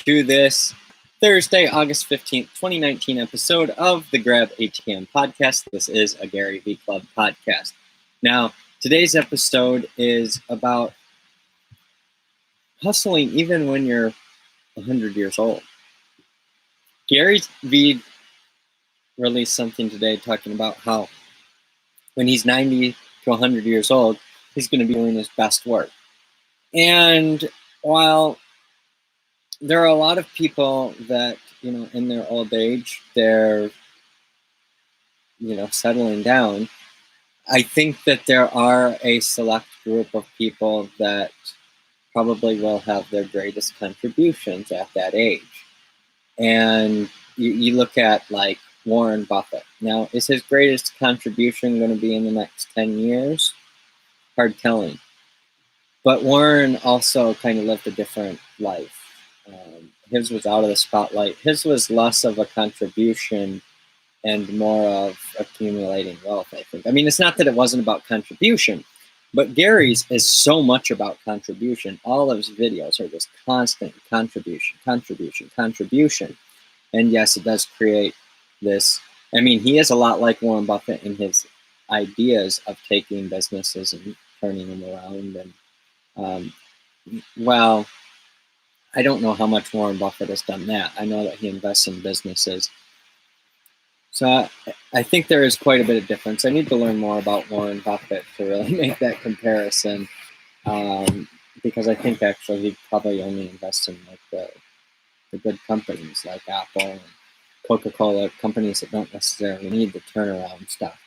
to this Thursday, August 15th, 2019 episode of the Grab ATM podcast. This is a Gary V Club podcast. Now, today's episode is about hustling even when you're 100 years old. Gary V released something today talking about how when he's 90 to 100 years old, he's going to be doing his best work. And while there are a lot of people that, in their old age, they're, settling down, I think that there are a select group of people that probably will have their greatest contributions at that age. And you look at like Warren Buffett. Now, is his greatest contribution going to be in the next 10 years? Hard telling. But Warren also kind of lived a different life. His was out of the spotlight. His was less of a contribution and more of accumulating wealth, I think. I mean, it's not that it wasn't about contribution, but Gary's is so much about contribution. All of his videos are just constant contribution. And yes, it does create this. I mean, he is a lot like Warren Buffett in his ideas of taking businesses and turning them around. And, well, I don't know how much Warren Buffett has done that. I know that he invests in businesses. So I think there is quite a bit of difference. I need to learn more about Warren Buffett to really make that comparison, because I think actually he'd probably only invest in like the good companies like Apple and Coca-Cola, companies that don't necessarily need the turnaround stuff.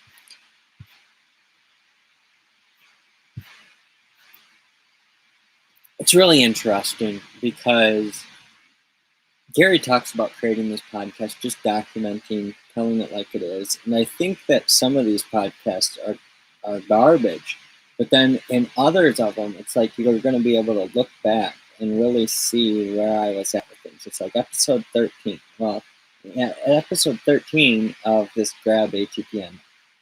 It's really interesting because Gary talks about creating this podcast, just documenting, telling it like it is. And I think that some of these podcasts are garbage. But then in others of them, it's like you're going to be able to look back and really see where I was at with things. It's like episode 13. Well, at episode 13 of this Grab ATM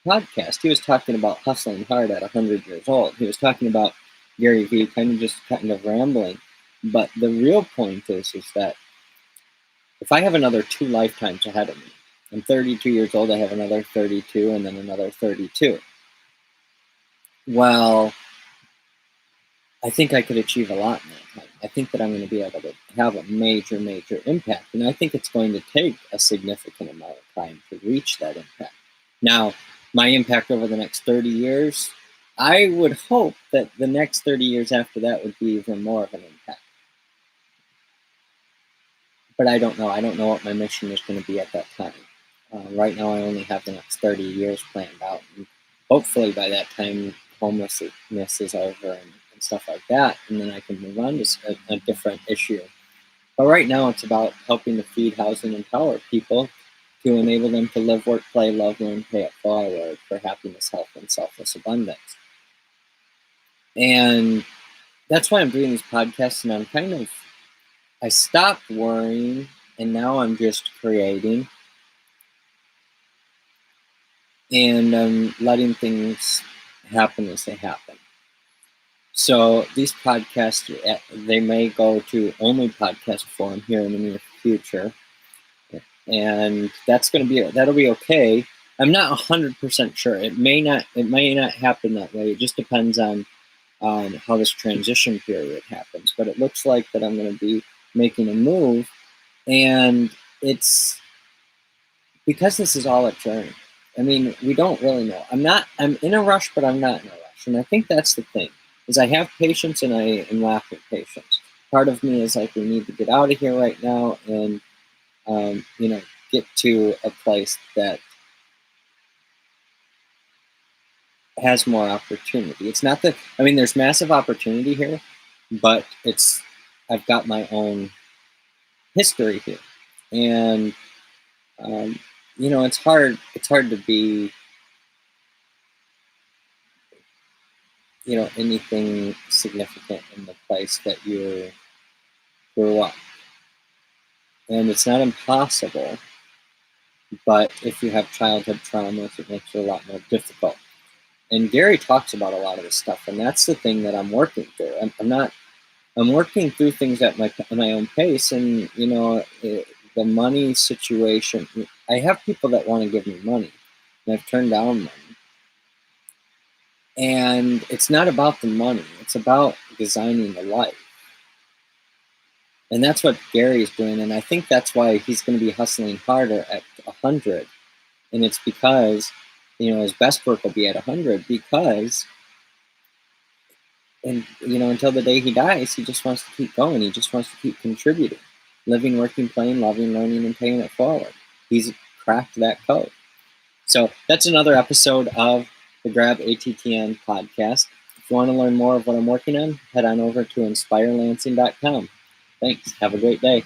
podcast, he was talking about hustling hard at 100 years old. He was talking about Gary Vee kind of rambling. But the real point is that if I have another 2 lifetimes ahead of me, I'm 32 years old, I have another 32 and then another 32. Well, I think I could achieve a lot in that time. I think that I'm going to be able to have a major impact. And I think it's going to take a significant amount of time to reach that impact. Now, my impact over the next 30 years, I would hope that the next 30 years after that would be even more of an impact. But I don't know. I don't know what my mission is going to be at that time. Right now, I only have the next 30 years planned out. And hopefully by that time, homelessness is over and stuff like that. And then I can move on to a different issue. But right now, it's about helping to feed, house, and empower people to enable them to live, work, play, love, learn, pay it forward for happiness, health, and selfless abundance. And that's why I'm doing these podcasts, and I stopped worrying, and now I'm just creating, and I'm letting things happen as they happen. So these podcasts, they may go to only podcast form here in the near future, and that'll be okay. I'm not 100% sure. It may not happen that way. It just depends on how this transition period happens. But it looks like that I'm going to be making a move, and it's because this is all a journey. I mean, we don't really know. I'm in a rush, but I'm not in a rush. And I think that's the thing, is I have patience and I am lacking patience. Part of me is like, we need to get out of here right now and, get to a place that has more opportunity. It's not that, there's massive opportunity here, but I've got my own history here. And, it's hard to be, anything significant in the place that you grew up. And it's not impossible, but if you have childhood traumas, it makes it a lot more difficult. And Gary talks about a lot of this stuff, and that's the thing that I'm working through. I'm not I'm working through things at my own pace, and the money situation. I have people that want to give me money, and I've turned down money. And it's not about the money; it's about designing the life, and that's what Gary's doing. And I think that's why he's going to be hustling harder at 100. And it's because his best work will be at 100 because. And until the day he dies, he just wants to keep going. He just wants to keep contributing, living, working, playing, loving, learning, and paying it forward. He's cracked that code. So that's another episode of the Grab ATTN podcast. If you want to learn more of what I'm working on, head on over to inspirelansing.com. Thanks. Have a great day.